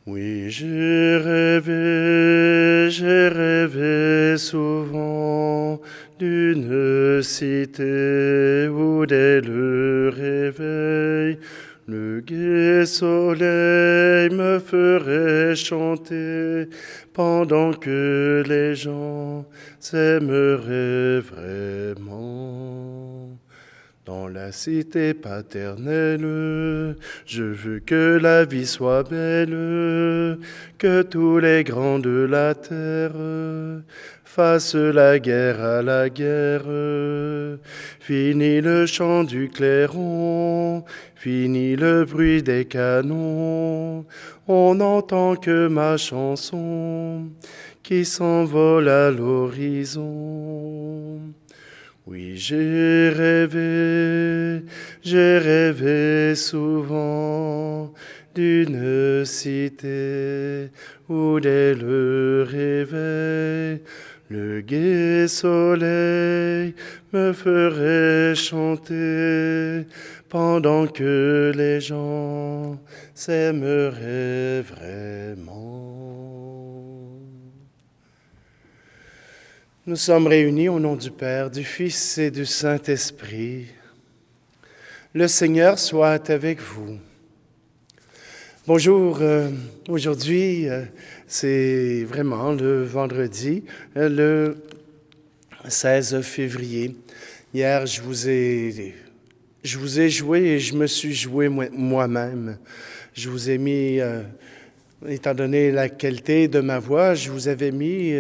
Oui, j'ai rêvé souvent d'une cité où dès le réveil, le gai soleil me ferait chanter pendant que les gens s'aimeraient vraiment. Dans la cité paternelle, je veux que la vie soit belle, que tous les grands de la terre fassent la guerre à la guerre. Fini le chant du clairon, fini le bruit des canons, on n'entend que ma chanson qui s'envole à l'horizon. Oui, j'ai rêvé souvent d'une cité où dès le réveil, le gai soleil me ferait chanter pendant que les gens s'aimeraient vraiment. Nous sommes réunis au nom du Père, du Fils et du Saint-Esprit. Le Seigneur soit avec vous. Bonjour, aujourd'hui c'est vraiment le vendredi, le 16 février. Hier, je vous ai joué et je me suis joué moi-même. Je vous ai mis... Étant donné la qualité de ma voix, je vous avais mis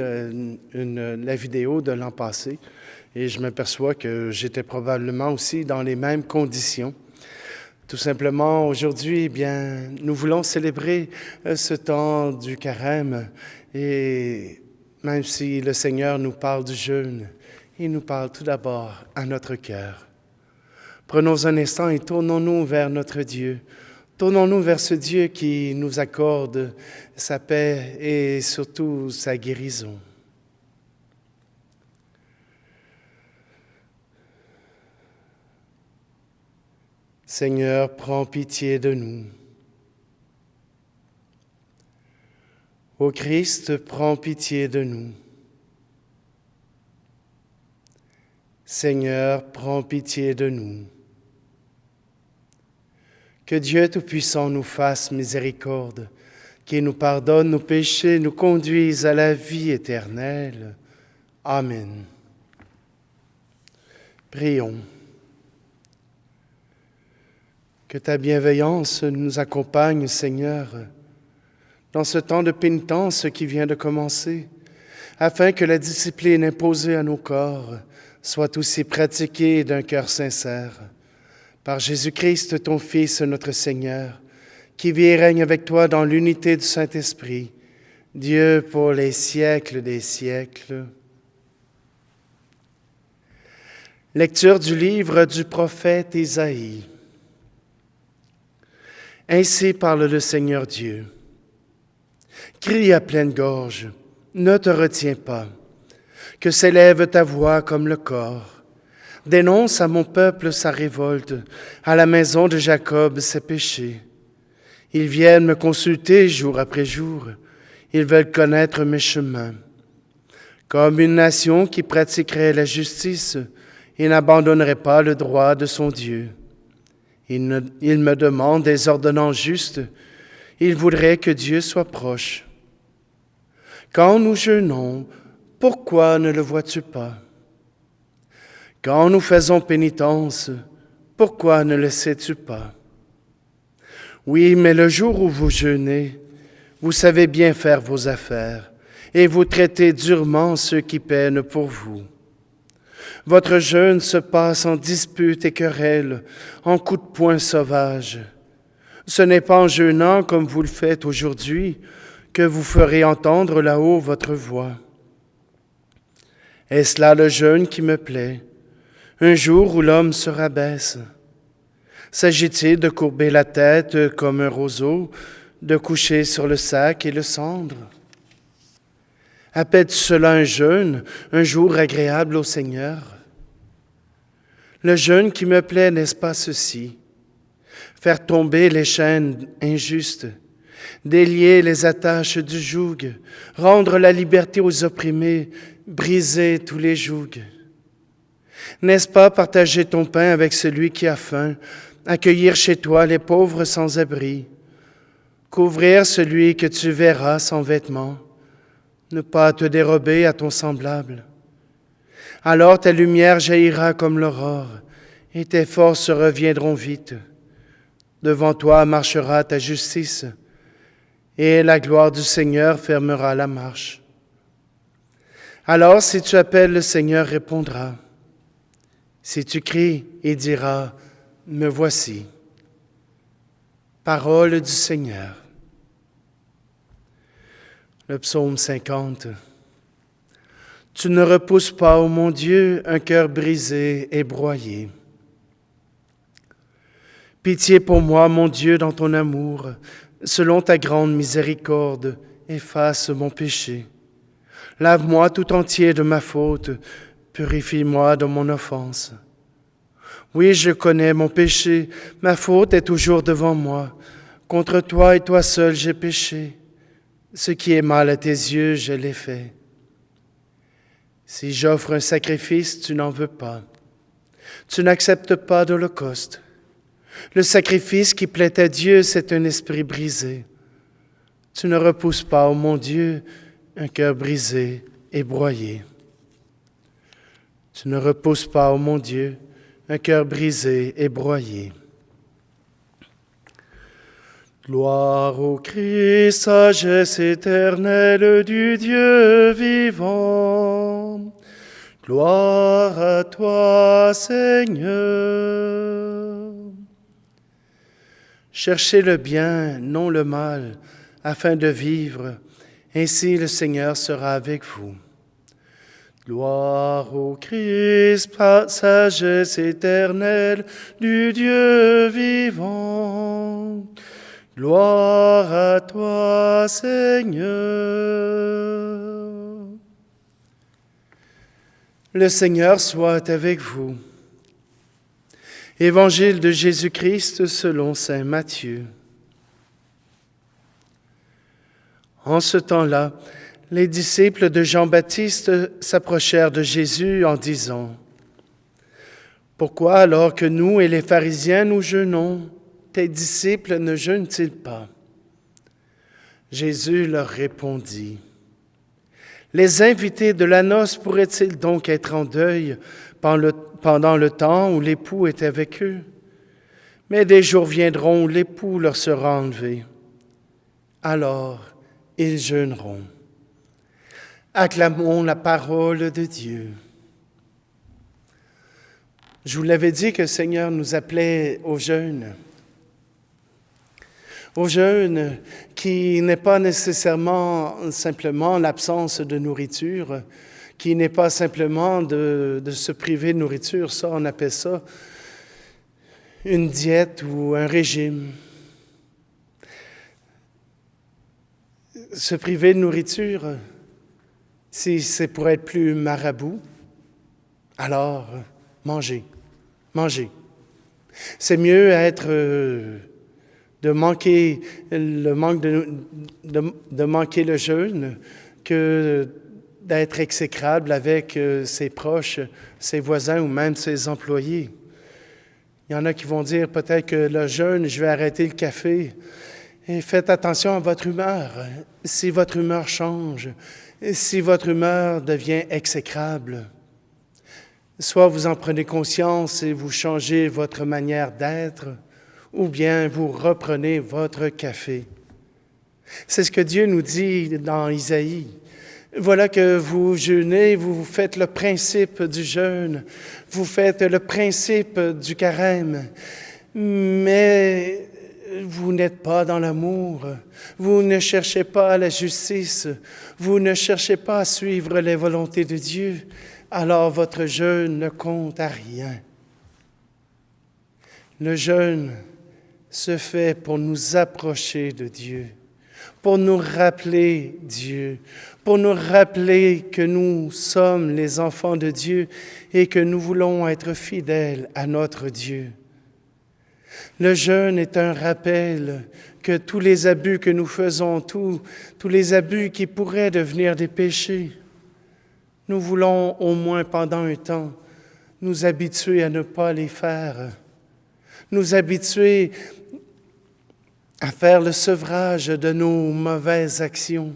la vidéo de l'an passé et je m'aperçois que j'étais probablement aussi dans les mêmes conditions. Tout simplement, aujourd'hui, nous voulons célébrer ce temps du carême et même si le Seigneur nous parle du jeûne, il nous parle tout d'abord à notre cœur. Prenons un instant et tournons-nous vers notre Dieu. Tournons-nous vers ce Dieu qui nous accorde sa paix et surtout sa guérison. Seigneur, prends pitié de nous. Ô Christ, prends pitié de nous. Seigneur, prends pitié de nous. Que Dieu Tout-Puissant nous fasse miséricorde, qu'il nous pardonne nos péchés, nous conduise à la vie éternelle. Amen. Prions. Que ta bienveillance nous accompagne, Seigneur, dans ce temps de pénitence qui vient de commencer, afin que la discipline imposée à nos corps soit aussi pratiquée d'un cœur sincère. Par Jésus-Christ, ton Fils, notre Seigneur, qui vit et règne avec toi dans l'unité du Saint-Esprit, Dieu pour les siècles des siècles. Lecture du livre du prophète Isaïe. Ainsi parle le Seigneur Dieu. Crie à pleine gorge, ne te retiens pas, que s'élève ta voix comme le cor. Dénonce à mon peuple sa révolte, à la maison de Jacob ses péchés. Ils viennent me consulter jour après jour, ils veulent connaître mes chemins. Comme une nation qui pratiquerait la justice et n'abandonnerait pas le droit de son Dieu. Ils me demandent des ordonnances justes, ils voudraient que Dieu soit proche. Quand nous jeûnons, pourquoi ne le vois-tu pas? Quand nous faisons pénitence, pourquoi ne le sais-tu pas? Oui, mais le jour où vous jeûnez, vous savez bien faire vos affaires et vous traitez durement ceux qui peinent pour vous. Votre jeûne se passe en disputes et querelles, en coups de poing sauvages. Ce n'est pas en jeûnant comme vous le faites aujourd'hui que vous ferez entendre là-haut votre voix. Est-ce là le jeûne qui me plaît? Un jour où l'homme se rabaisse. S'agit-il de courber la tête comme un roseau, de coucher sur le sac et le cendre? Appelles-tu cela un jeûne, un jour agréable au Seigneur? Le jeûne qui me plaît, n'est-ce pas ceci? Faire tomber les chaînes injustes, délier les attaches du joug, rendre la liberté aux opprimés, briser tous les jougs. N'est-ce pas partager ton pain avec celui qui a faim, accueillir chez toi les pauvres sans abri, couvrir celui que tu verras sans vêtements, ne pas te dérober à ton semblable? Alors ta lumière jaillira comme l'aurore, et tes forces reviendront vite. Devant toi marchera ta justice, et la gloire du Seigneur fermera la marche. Alors si tu appelles, le Seigneur répondra. Si tu cries, il dira, « Me voici ». Parole du Seigneur. Le psaume 50. Tu ne repousses pas, ô mon Dieu, un cœur brisé et broyé. Pitié pour moi, mon Dieu, dans ton amour, selon ta grande miséricorde, efface mon péché. Lave-moi tout entier de ma faute, purifie-moi de mon offense. Oui, je connais mon péché, ma faute est toujours devant moi. Contre toi et toi seul j'ai péché. Ce qui est mal à tes yeux, je l'ai fait. Si j'offre un sacrifice, tu n'en veux pas. Tu n'acceptes pas d'holocauste. Le sacrifice qui plaît à Dieu, c'est un esprit brisé. Tu ne repousses pas, ô mon Dieu, un cœur brisé et broyé. Tu ne repousses pas, ô mon Dieu, un cœur brisé et broyé. Gloire au Christ, sagesse éternelle du Dieu vivant. Gloire à toi, Seigneur. Cherchez le bien, non le mal, afin de vivre. Ainsi le Seigneur sera avec vous. Gloire au Christ, sagesse éternelle du Dieu vivant. Gloire à toi, Seigneur. Le Seigneur soit avec vous. Évangile de Jésus-Christ selon saint Matthieu. En ce temps-là, les disciples de Jean-Baptiste s'approchèrent de Jésus en disant, « Pourquoi alors que nous et les pharisiens nous jeûnons, tes disciples ne jeûnent-ils pas? » Jésus leur répondit, « Les invités de la noce pourraient-ils donc être en deuil pendant le temps où l'époux est avec eux? Mais des jours viendront où l'époux leur sera enlevé. Alors ils jeûneront. » Acclamons la parole de Dieu. Je vous l'avais dit que le Seigneur nous appelait au jeûne. Au jeûne qui n'est pas nécessairement simplement l'absence de nourriture, qui n'est pas simplement de se priver de nourriture, ça on appelle ça une diète ou un régime. Se priver de nourriture, si c'est pour être plus marabout, alors mangez. C'est mieux de manquer le jeûne que d'être exécrable avec ses proches, ses voisins ou même ses employés. Il y en a qui vont dire peut-être que le jeûne, je vais arrêter le café. Et faites attention à votre humeur. Si votre humeur change, si votre humeur devient exécrable, soit vous en prenez conscience et vous changez votre manière d'être, ou bien vous reprenez votre café. C'est ce que Dieu nous dit dans Isaïe. Voilà que vous jeûnez, vous faites le principe du jeûne, vous faites le principe du carême, mais vous n'êtes pas dans l'amour, vous ne cherchez pas la justice, vous ne cherchez pas à suivre les volontés de Dieu, alors votre jeûne ne compte à rien. Le jeûne se fait pour nous approcher de Dieu, pour nous rappeler Dieu, pour nous rappeler que nous sommes les enfants de Dieu et que nous voulons être fidèles à notre Dieu. Le jeûne est un rappel que tous les abus que nous faisons, tous les abus qui pourraient devenir des péchés, nous voulons au moins pendant un temps nous habituer à ne pas les faire, nous habituer à faire le sevrage de nos mauvaises actions.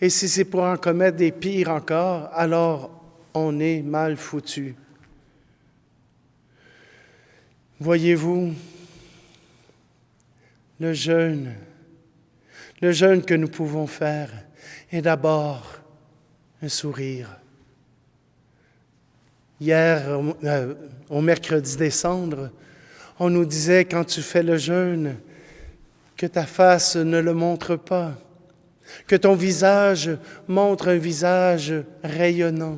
Et si c'est pour en commettre des pires encore, alors on est mal foutu. Voyez-vous, le jeûne que nous pouvons faire est d'abord un sourire. Hier, au mercredi des cendres, on nous disait, quand tu fais le jeûne, que ta face ne le montre pas, que ton visage montre un visage rayonnant.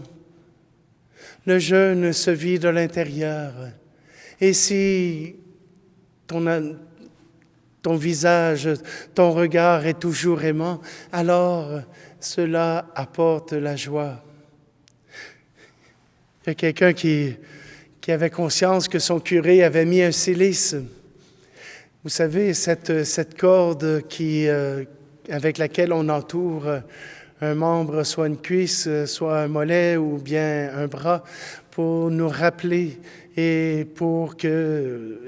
Le jeûne se vit de l'intérieur. Et si ton visage, ton regard est toujours aimant, alors cela apporte la joie. Il y a quelqu'un qui avait conscience que son curé avait mis un cilice. Vous savez, cette corde avec laquelle on entoure un membre, soit une cuisse, soit un mollet ou bien un bras, pour nous rappeler et pour que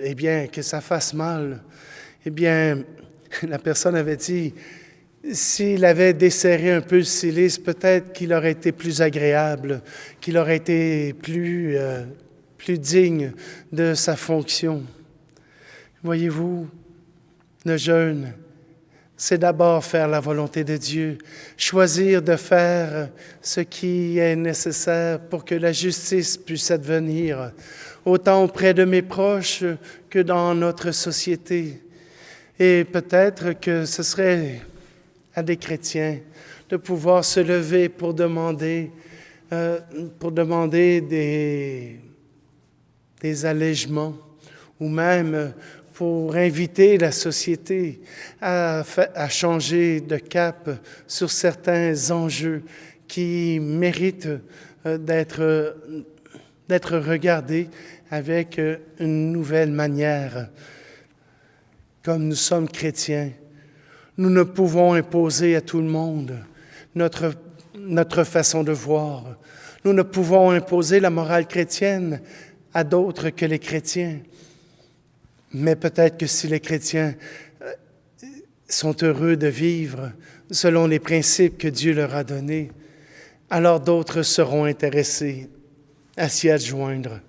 ça fasse mal. Eh bien, la personne avait dit, s'il avait desserré un peu le cilice, peut-être qu'il aurait été plus agréable, qu'il aurait été plus digne de sa fonction. Voyez-vous, le jeûne, c'est d'abord faire la volonté de Dieu, choisir de faire ce qui est nécessaire pour que la justice puisse advenir, autant auprès de mes proches que dans notre société. Et peut-être que ce serait à des chrétiens de pouvoir se lever pour demander des allègements ou même pour inviter la société à changer de cap sur certains enjeux qui méritent d'être regardés avec une nouvelle manière. Comme nous sommes chrétiens, nous ne pouvons imposer à tout le monde notre façon de voir. Nous ne pouvons imposer la morale chrétienne à d'autres que les chrétiens. Mais peut-être que si les chrétiens sont heureux de vivre selon les principes que Dieu leur a donnés, alors d'autres seront intéressés à s'y adjoindre,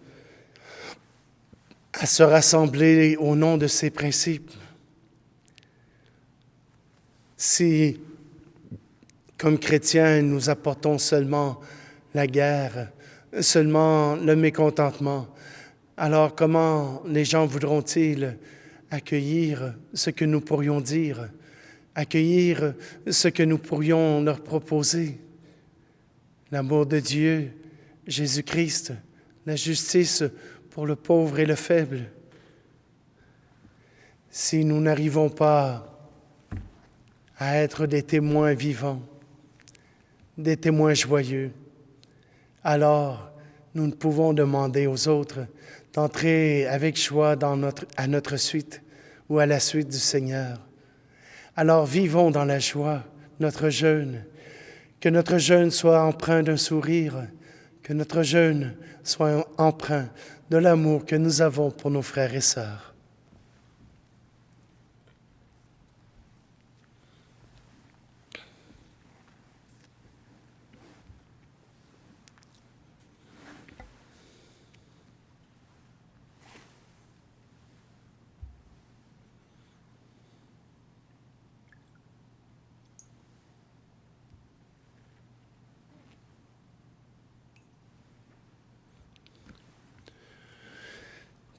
à se rassembler au nom de ces principes. Si, comme chrétiens, nous apportons seulement la guerre, seulement le mécontentement, alors comment les gens voudront-ils accueillir ce que nous pourrions dire, accueillir ce que nous pourrions leur proposer? L'amour de Dieu, Jésus-Christ, la justice pour le pauvre et le faible. Si nous n'arrivons pas à être des témoins vivants, des témoins joyeux, alors nous ne pouvons demander aux autres d'entrer avec joie à notre suite ou à la suite du Seigneur. Alors vivons dans la joie notre jeûne, que notre jeûne soit empreint d'un sourire, que notre jeûne soit empreint de l'amour que nous avons pour nos frères et sœurs.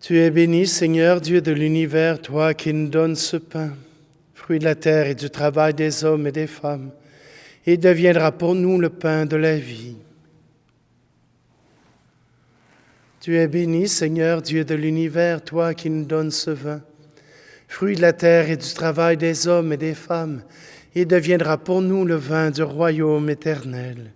Tu es béni, Seigneur, Dieu de l'univers, toi qui nous donnes ce pain, fruit de la terre et du travail des hommes et des femmes, et deviendra pour nous le pain de la vie. Tu es béni, Seigneur, Dieu de l'univers, toi qui nous donnes ce vin, fruit de la terre et du travail des hommes et des femmes, et deviendra pour nous le vin du royaume éternel.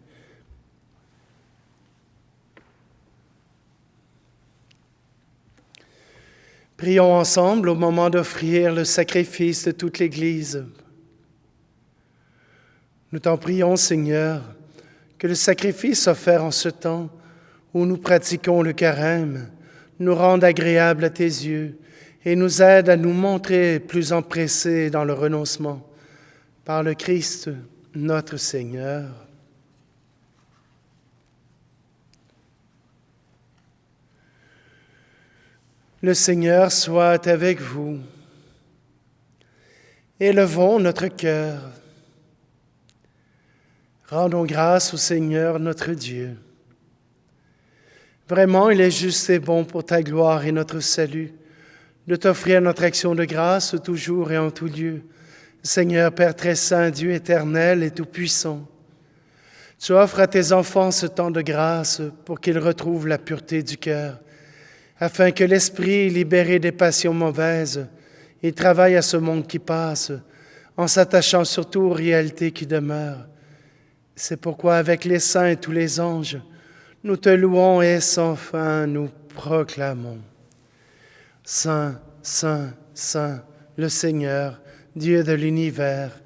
Prions ensemble au moment d'offrir le sacrifice de toute l'Église. Nous t'en prions, Seigneur, que le sacrifice offert en ce temps où nous pratiquons le carême nous rende agréable à tes yeux et nous aide à nous montrer plus empressés dans le renoncement. Par le Christ, notre Seigneur. Le Seigneur soit avec vous. Élevons notre cœur. Rendons grâce au Seigneur notre Dieu. Vraiment, il est juste et bon pour ta gloire et notre salut de t'offrir notre action de grâce toujours et en tout lieu. Seigneur, Père très saint, Dieu éternel et tout-puissant, tu offres à tes enfants ce temps de grâce pour qu'ils retrouvent la pureté du cœur, afin que l'esprit, libéré des passions mauvaises, il travaille à ce monde qui passe, en s'attachant surtout aux réalités qui demeurent. C'est pourquoi, avec les saints et tous les anges, nous te louons et sans fin nous proclamons. Saint, Saint, Saint, le Seigneur, Dieu de l'univers,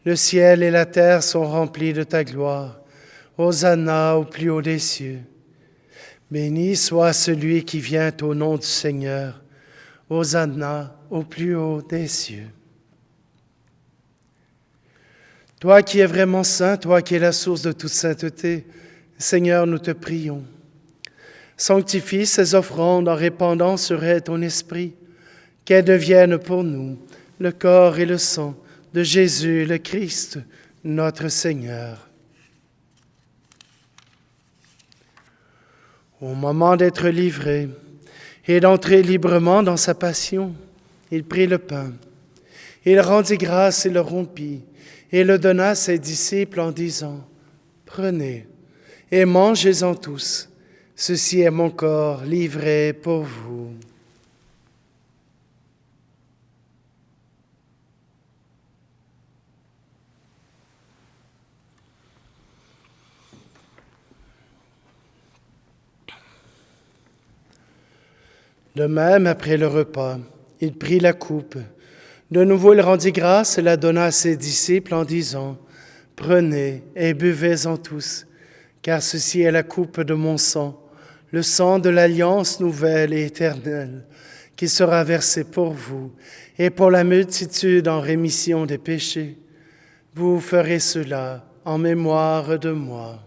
le ciel et la terre sont remplis de ta gloire. Hosanna au plus haut des cieux. Béni soit celui qui vient au nom du Seigneur. Hosanna au plus haut des cieux. Toi qui es vraiment saint, toi qui es la source de toute sainteté, Seigneur, nous te prions. Sanctifie ces offrandes en répandant sur elles ton esprit, qu'elles deviennent pour nous le corps et le sang de Jésus le Christ, notre Seigneur. Au moment d'être livré et d'entrer librement dans sa passion, il prit le pain. Il rendit grâce et le rompit, et le donna à ses disciples en disant, « Prenez et mangez-en tous, ceci est mon corps livré pour vous. » De même, après le repas, il prit la coupe. De nouveau, il rendit grâce et la donna à ses disciples en disant, « Prenez et buvez-en tous, car ceci est la coupe de mon sang, le sang de l'alliance nouvelle et éternelle, qui sera versé pour vous et pour la multitude en rémission des péchés. Vous ferez cela en mémoire de moi. »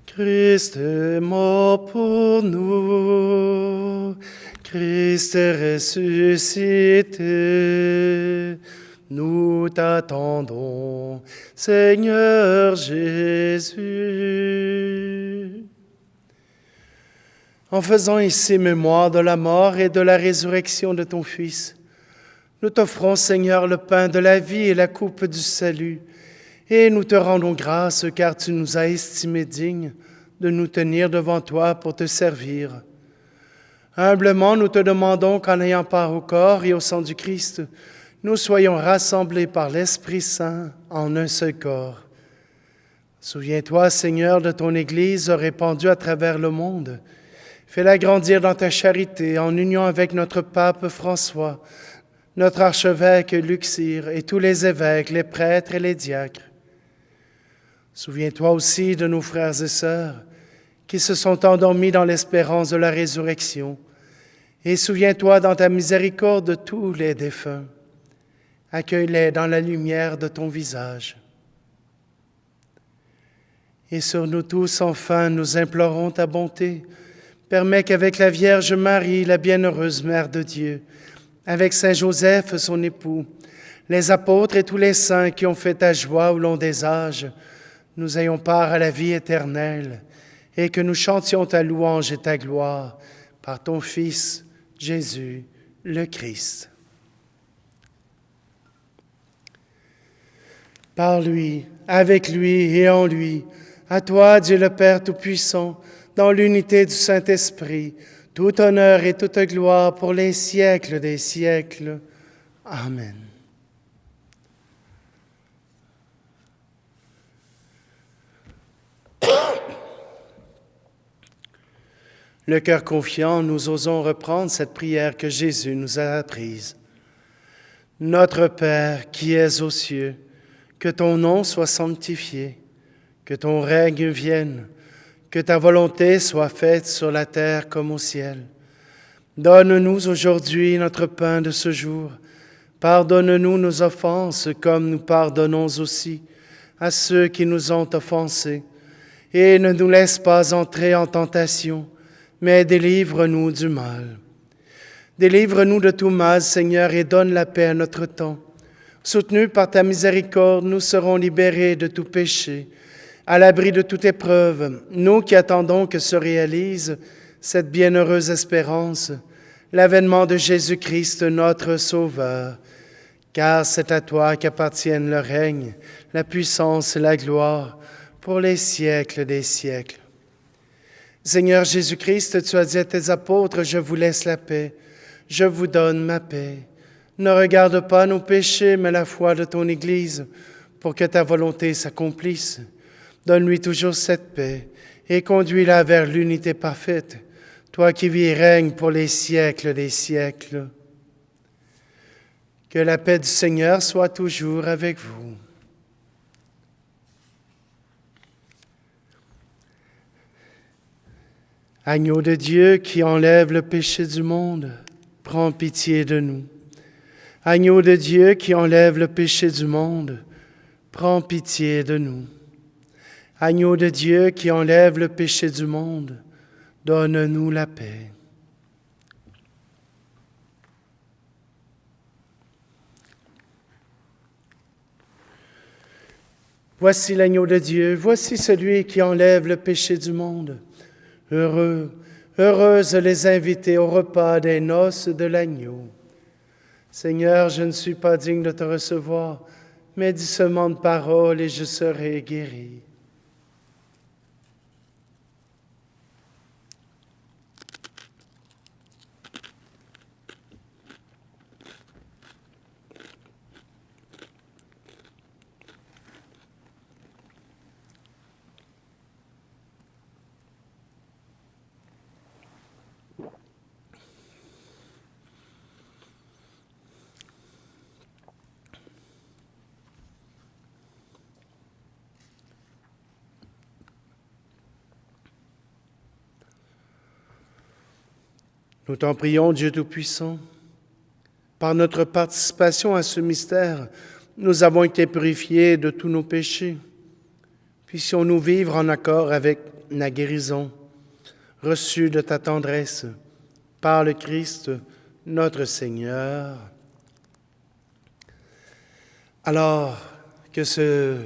Christ est mort pour nous, Christ est ressuscité. Nous t'attendons, Seigneur Jésus. En faisant ici mémoire de la mort et de la résurrection de ton Fils, nous t'offrons, Seigneur, le pain de la vie et la coupe du salut, et nous te rendons grâce car tu nous as estimés dignes de nous tenir devant toi pour te servir. Humblement, nous te demandons qu'en ayant part au corps et au sang du Christ, nous soyons rassemblés par l'Esprit Saint en un seul corps. Souviens-toi, Seigneur, de ton Église répandue à travers le monde. Fais-la grandir dans ta charité en union avec notre pape François, notre archevêque Luxire et tous les évêques, les prêtres et les diacres. Souviens-toi aussi de nos frères et sœurs qui se sont endormis dans l'espérance de la résurrection. Et souviens-toi dans ta miséricorde de tous les défunts. Accueille-les dans la lumière de ton visage. Et sur nous tous, enfin, nous implorons ta bonté. Permets qu'avec la Vierge Marie, la bienheureuse Mère de Dieu, avec Saint Joseph, son époux, les apôtres et tous les saints qui ont fait ta joie au long des âges, nous ayons part à la vie éternelle et que nous chantions ta louange et ta gloire par ton Fils, Jésus, le Christ. Par lui, avec lui et en lui, à toi, Dieu le Père Tout-Puissant, dans l'unité du Saint-Esprit, tout honneur et toute gloire pour les siècles des siècles. Amen. Le cœur confiant, nous osons reprendre cette prière que Jésus nous a apprise. Notre Père qui es aux cieux, que ton nom soit sanctifié, que ton règne vienne, que ta volonté soit faite sur la terre comme au ciel. Donne-nous aujourd'hui notre pain de ce jour. Pardonne-nous nos offenses comme nous pardonnons aussi à ceux qui nous ont offensés. Et ne nous laisse pas entrer en tentation, mais délivre-nous du mal. Délivre-nous de tout mal, Seigneur, et donne la paix à notre temps. Soutenus par ta miséricorde, nous serons libérés de tout péché, à l'abri de toute épreuve, nous qui attendons que se réalise cette bienheureuse espérance, l'avènement de Jésus-Christ, notre Sauveur. Car c'est à toi qu'appartiennent le règne, la puissance et la gloire, pour les siècles des siècles. Seigneur Jésus-Christ, tu as dit à tes apôtres, « Je vous laisse la paix, je vous donne ma paix. » Ne regarde pas nos péchés, mais la foi de ton Église, pour que ta volonté s'accomplisse. Donne-lui toujours cette paix et conduis-la vers l'unité parfaite, toi qui vis et règnes pour les siècles des siècles. Que la paix du Seigneur soit toujours avec vous. Agneau de Dieu qui enlève le péché du monde, prends pitié de nous. Agneau de Dieu qui enlève le péché du monde, prends pitié de nous. Agneau de Dieu qui enlève le péché du monde, donne-nous la paix. Voici l'agneau de Dieu, voici celui qui enlève le péché du monde. Heureux, heureuses les invités au repas des noces de l'agneau. Seigneur, je ne suis pas digne de te recevoir, mais dis seulement de parole et je serai guéri. Nous t'en prions, Dieu Tout-Puissant. Par notre participation à ce mystère, nous avons été purifiés de tous nos péchés. Puissions-nous vivre en accord avec la guérison reçue de ta tendresse par le Christ, notre Seigneur. Alors que ce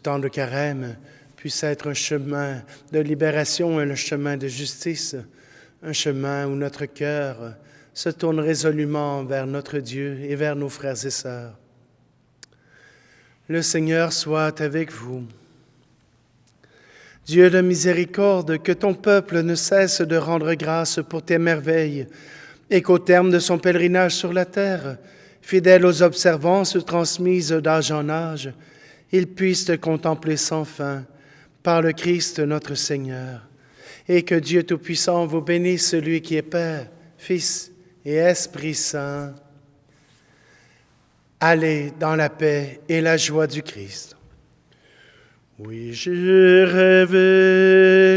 temps de carême puisse être un chemin de libération, un chemin de justice, un chemin où notre cœur se tourne résolument vers notre Dieu et vers nos frères et sœurs. Le Seigneur soit avec vous. Dieu de miséricorde, que ton peuple ne cesse de rendre grâce pour tes merveilles et qu'au terme de son pèlerinage sur la terre, fidèle aux observances transmises d'âge en âge, il puisse te contempler sans fin par le Christ notre Seigneur. Et que Dieu Tout-Puissant vous bénisse, celui qui est Père, Fils et Esprit Saint. Allez dans la paix et la joie du Christ. Oui, j'ai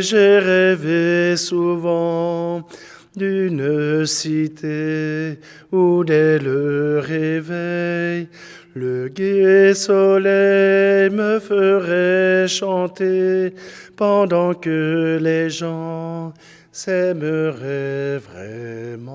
rêvé souvent d'une cité où dès le réveil, le gai soleil me ferait chanter pendant que les gens s'aimeraient vraiment.